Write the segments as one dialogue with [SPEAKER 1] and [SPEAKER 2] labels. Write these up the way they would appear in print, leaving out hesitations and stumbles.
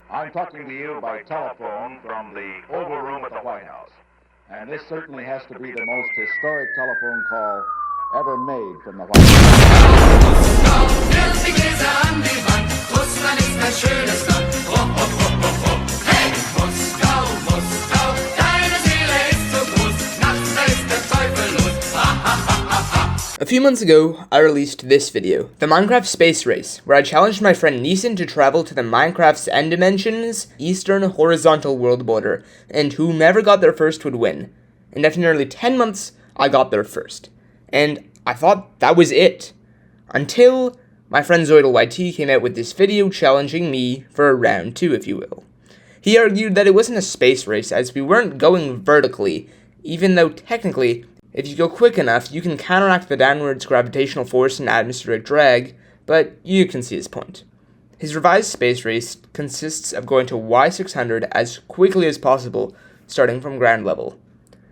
[SPEAKER 1] I'm talking to you by telephone from the Oval Room at the White House. And this certainly has to be the most historic telephone call ever made from the White House.
[SPEAKER 2] Russland ist ein schönes Land. Oh, oh, oh, oh, oh. Hey, Moskau, Moskau, deine Seele ist so groß. Nachts da ist der Teufel los. Ha, ha, ha, ha, ha.
[SPEAKER 3] A few months ago, I released this video, the Minecraft Space Race, where I challenged my friend Neeson to travel to the Minecraft's End Dimension's eastern horizontal world border, and whomever got there first would win. And after nearly 10 months, I got there first. And I thought that was it. Until my friend ZoidalYT came out with this video challenging me for a round 2, if you will. He argued that it wasn't a space race as we weren't going vertically, even though technically, if you go quick enough, you can counteract the downwards gravitational force and atmospheric drag, but you can see his point. His revised space race consists of going to Y600 as quickly as possible, starting from ground level.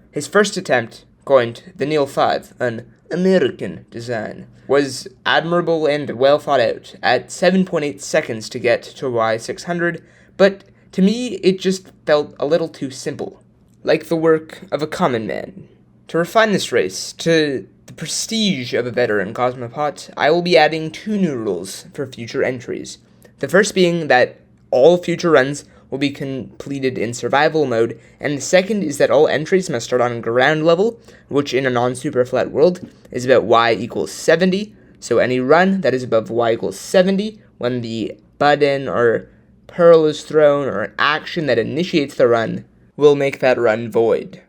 [SPEAKER 3] His first attempt, going to the Neil 5, an American design, was admirable and well thought out, at 7.8 seconds to get to Y600, but to me it just felt a little too simple, like the work of a common man. To refine this race to the prestige of a veteran cosmopot, I will be adding 2 new rules for future entries. The first being that all future runs will be completed in survival mode, and the second is that all entries must start on ground level, which in a non-super flat world is about y equals 70, so any run that is above y equals 70, when the button or pearl is thrown or an action that initiates the run, will make that run void.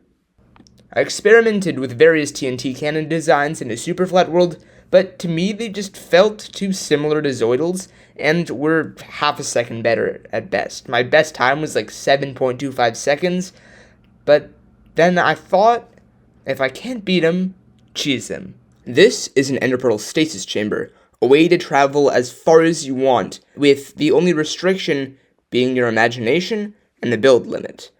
[SPEAKER 3] I experimented with various TNT cannon designs in a super flat world, but to me they just felt too similar to Zoidal's, and were half a second better at best. My best time was like 7.25 seconds, but then I thought, if I can't beat him, cheese him. This is an Ender Pearl stasis chamber, a way to travel as far as you want, with the only restriction being your imagination and the build limit.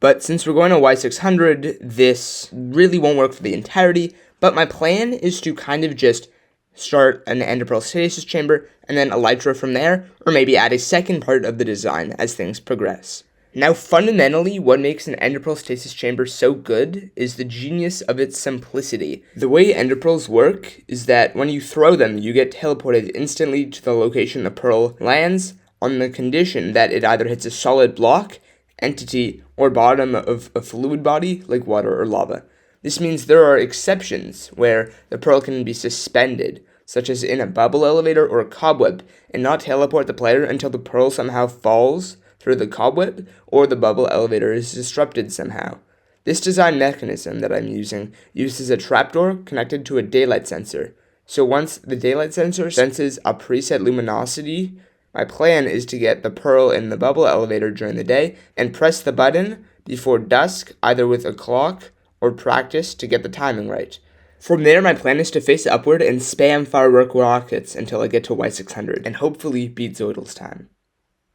[SPEAKER 3] But since we're going to Y600, this really won't work for the entirety, but my plan is to kind of just start an Ender Pearl stasis chamber, and then elytra from there, or maybe add a second part of the design as things progress. Now, fundamentally, what makes an Ender Pearl stasis chamber so good is the genius of its simplicity. The way Ender Pearls work is that when you throw them, you get teleported instantly to the location the pearl lands, on the condition that it either hits a solid block, entity, or bottom of a fluid body, like water or lava. This means there are exceptions where the pearl can be suspended, such as in a bubble elevator or a cobweb, and not teleport the player until the pearl somehow falls through the cobweb or the bubble elevator is disrupted somehow. This design mechanism that I'm using uses a trapdoor connected to a daylight sensor. So once the daylight sensor senses a preset luminosity, my plan is to get the pearl in the bubble elevator during the day and press the button before dusk, either with a clock or practice to get the timing right. From there, my plan is to face upward and spam firework rockets until I get to Y600, and hopefully beat Zoidal's time.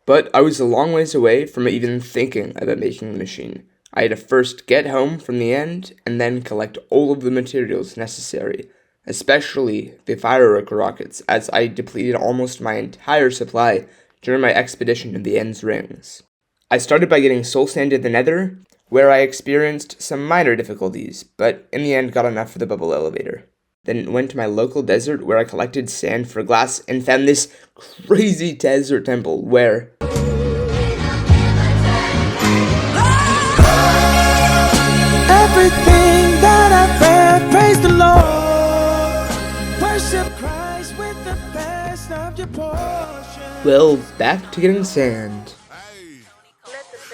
[SPEAKER 3] But I was a long ways away from even thinking about making the machine. I had to first get home from the end, and then collect all of the materials necessary, especially the firework rockets, as I depleted almost my entire supply during my expedition to the End's Rings. I started by getting soul sand in the Nether, where I experienced some minor difficulties, but in the end got enough for the bubble elevator. Then went to my local desert where I collected sand for glass and found this crazy desert temple where
[SPEAKER 4] everything that I've read, praise the Lord. Worship Christ with the best of your portion.
[SPEAKER 3] well, back to getting sand.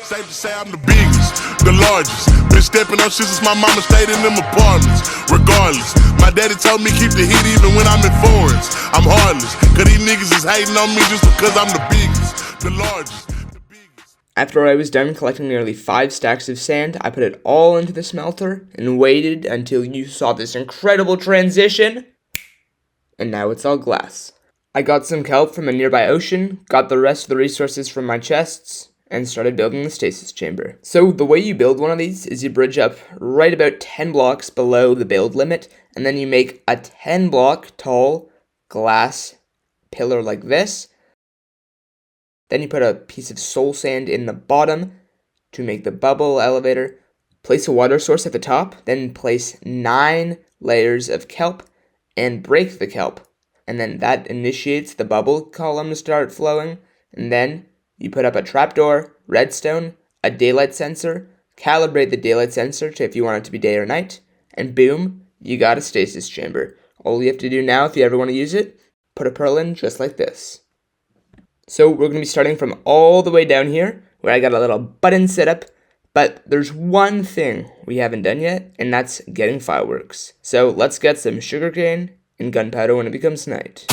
[SPEAKER 5] Safe to say I'm the biggest, the largest. Been stepping on shit since my mama stayed in them apartments. Regardless, my daddy told me keep the heat even when I'm in foreigns. I'm heartless, cause these niggas is hating on me just because I'm the biggest, the largest, the biggest.
[SPEAKER 3] After I was done collecting nearly 5 stacks of sand, I put it all into the smelter and waited until you saw this incredible transition. And now it's all glass. I got some kelp from a nearby ocean, got the rest of the resources from my chests, and started building the stasis chamber. So the way you build one of these is you bridge up right about 10 blocks below the build limit, and then you make a 10 block tall glass pillar like this, Then you put a piece of soul sand in the bottom to make the bubble elevator. Place a water source at the top, then place 9 layers of kelp and break the kelp. And then that initiates the bubble column to start flowing. And then you put up a trapdoor, redstone, a daylight sensor, calibrate the daylight sensor to if you want it to be day or night, and boom, you got a stasis chamber. All you have to do now, if you ever want to use it, put a pearl in just like this. So we're going to be starting from all the way down here, where I got a little button set up, but there's one thing we haven't done yet, and that's getting fireworks. So let's get some sugarcane and gunpowder when it becomes night.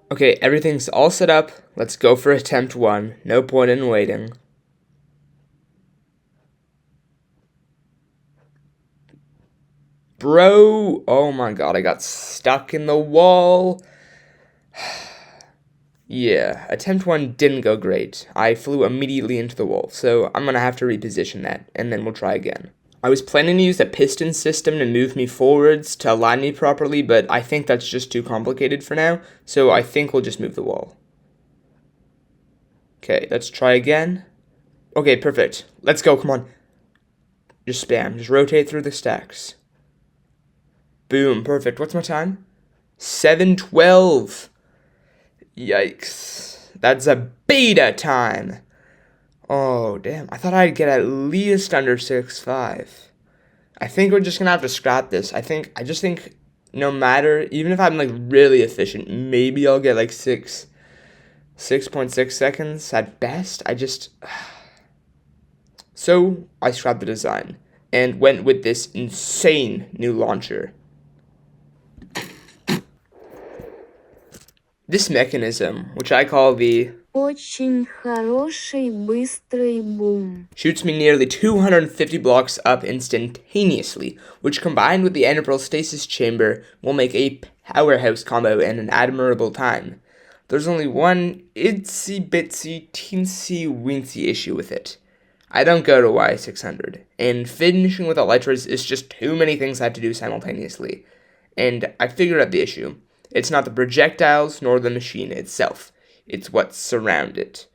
[SPEAKER 3] Okay, everything's all set up. Let's go for attempt 1. No point in waiting. Bro, oh my god, I got stuck in the wall. Yeah, attempt 1 didn't go great. I flew immediately into the wall, so I'm gonna have to reposition that, and then we'll try again. I was planning to use a piston system to move me forwards to align me properly, but I think that's just too complicated for now, so I think we'll just move the wall. Okay, let's try again. Okay, perfect. Let's go, come on. Just spam, just rotate through the stacks. Boom, perfect. What's my time? 7:12. Yikes. That's a beta time. Oh, damn. I thought I'd get at least under 6.5. I think we're just going to have to scrap this. I just think no matter, even if I'm like really efficient, maybe I'll get like 6.6 seconds at best. So I scrapped the design and went with this insane new launcher. This mechanism, which I call the
[SPEAKER 6] Очень хороший быстрый бум.
[SPEAKER 3] shoots me nearly 250 blocks up instantaneously, which combined with the integral stasis chamber will make a powerhouse combo in an admirable time. There's only one itsy bitsy teensy weensy issue with it. I don't go to Y600, and finishing with elytras is just too many things I have to do simultaneously. And I figured out the issue. It's not the projectiles nor the machine itself. It's what's surrounded it.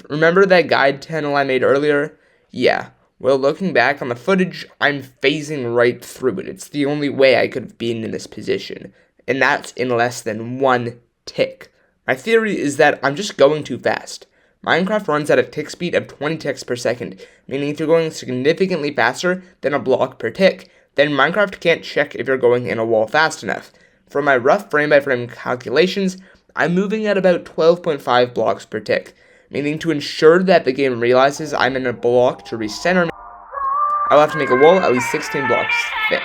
[SPEAKER 3] Remember that guide tunnel I made earlier? Yeah. Well, looking back on the footage, I'm phasing right through it. It's the only way I could have been in this position. And that's in less than 1 tick. My theory is that I'm just going too fast. Minecraft runs at a tick speed of 20 ticks per second, meaning if you're going significantly faster than a block per tick, then Minecraft can't check if you're going in a wall fast enough. For my rough frame-by-frame calculations, I'm moving at about 12.5 blocks per tick, meaning to ensure that the game realizes I'm in a block to recenter me, I'll have to make a wall at least 16 blocks thick.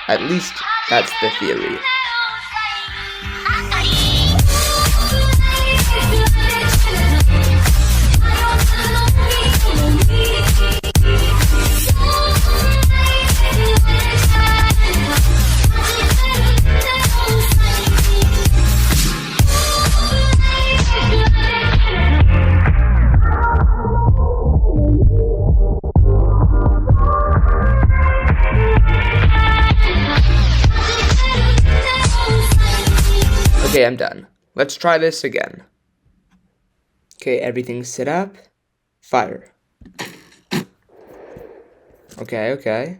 [SPEAKER 3] At least, that's the theory. Okay, I'm done. Let's try this again. Okay, everything's set up. Fire. Okay.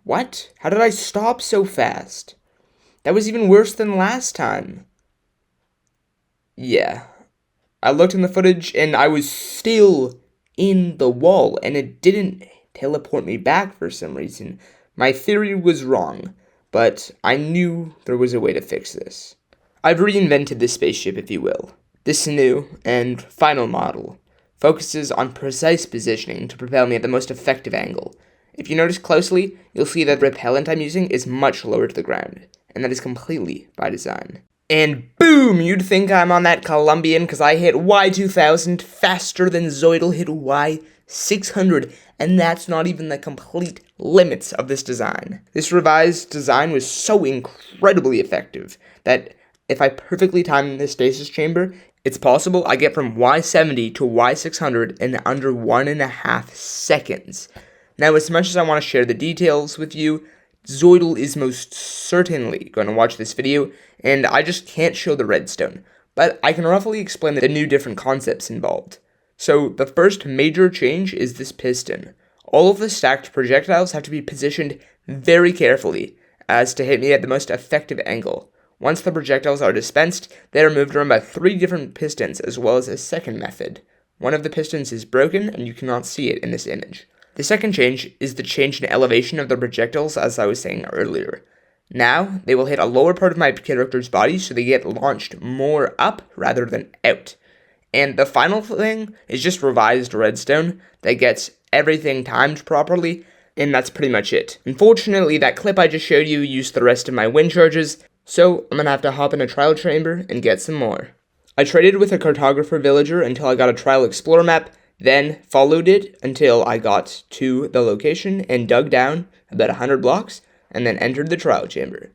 [SPEAKER 3] What? How did I stop so fast? That was even worse than last time. Yeah. I looked in the footage and I was still in the wall and it didn't teleport me back for some reason. My theory was wrong, but I knew there was a way to fix this. I've reinvented this spaceship, if you will. This new and final model focuses on precise positioning to propel me at the most effective angle. If you notice closely, you'll see that the repellent I'm using is much lower to the ground, and that is completely by design. And boom, you'd think I'm on that Colombian because I hit Y2000 faster than Zoidal hit Y600, and that's not even the complete limits of this design. This revised design was so incredibly effective that if I perfectly time the stasis chamber, it's possible I get from Y70 to Y600 in under 1.5 seconds. Now, as much as I want to share the details with you, Zoidal is most certainly going to watch this video, and I just can't show the redstone, but I can roughly explain the new different concepts involved. So, the first major change is this piston. All of the stacked projectiles have to be positioned very carefully as to hit me at the most effective angle. Once the projectiles are dispensed, they are moved around by 3 different pistons as well as a second method. One of the pistons is broken and you cannot see it in this image. The second change is the change in elevation of the projectiles, as I was saying earlier. Now, they will hit a lower part of my character's body, so they get launched more up rather than out. And the final thing is just revised redstone that gets everything timed properly, and that's pretty much it. Unfortunately, that clip I just showed you used the rest of my wind charges, so I'm gonna have to hop in a trial chamber and get some more. I traded with a cartographer villager until I got a trial explorer map, then followed it until I got to the location and dug down about 100 blocks, and then entered the trial chamber.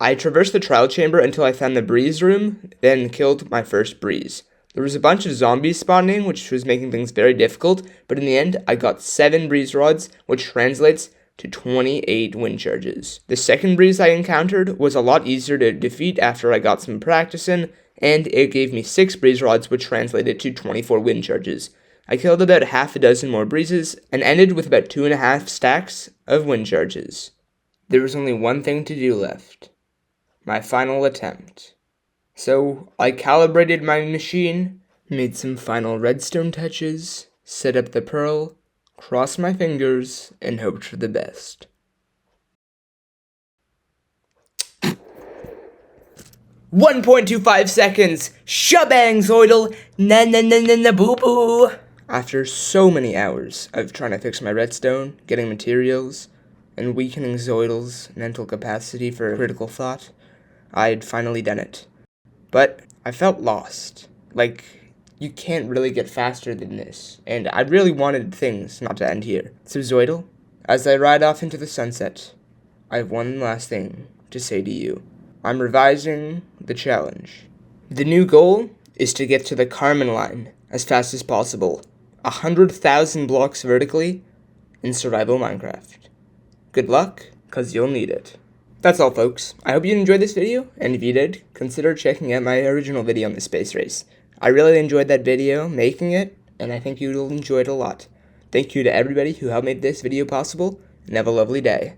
[SPEAKER 3] I traversed the trial chamber until I found the breeze room, then killed my first breeze. There was a bunch of zombies spawning, which was making things very difficult, but in the end, I got 7 breeze rods, which translates to 28 wind charges. The second breeze I encountered was a lot easier to defeat after I got some practice in, and it gave me 6 breeze rods, which translated to 24 wind charges. I killed about half a dozen more breezes, and ended with about 2.5 stacks of wind charges. There was only one thing to do left. My final attempt. So, I calibrated my machine, made some final redstone touches, set up the pearl, crossed my fingers, and hoped for the best. 1.25 seconds! Shabang, Zoidal! Na boo boo! After so many hours of trying to fix my redstone, getting materials, and weakening Zoidal's mental capacity for critical thought, I'd finally done it. But I felt lost. Like, you can't really get faster than this, and I really wanted things not to end here. So Zoidal, as I ride off into the sunset, I have one last thing to say to you. I'm revising the challenge. The new goal is to get to the Carmen line as fast as possible, 100,000 blocks vertically in survival Minecraft. Good luck, cause you'll need it. That's all, folks. I hope you enjoyed this video, and if you did, consider checking out my original video on the space race. I really enjoyed that video, making it, and I think you'll enjoy it a lot. Thank you to everybody who helped make this video possible, and have a lovely day.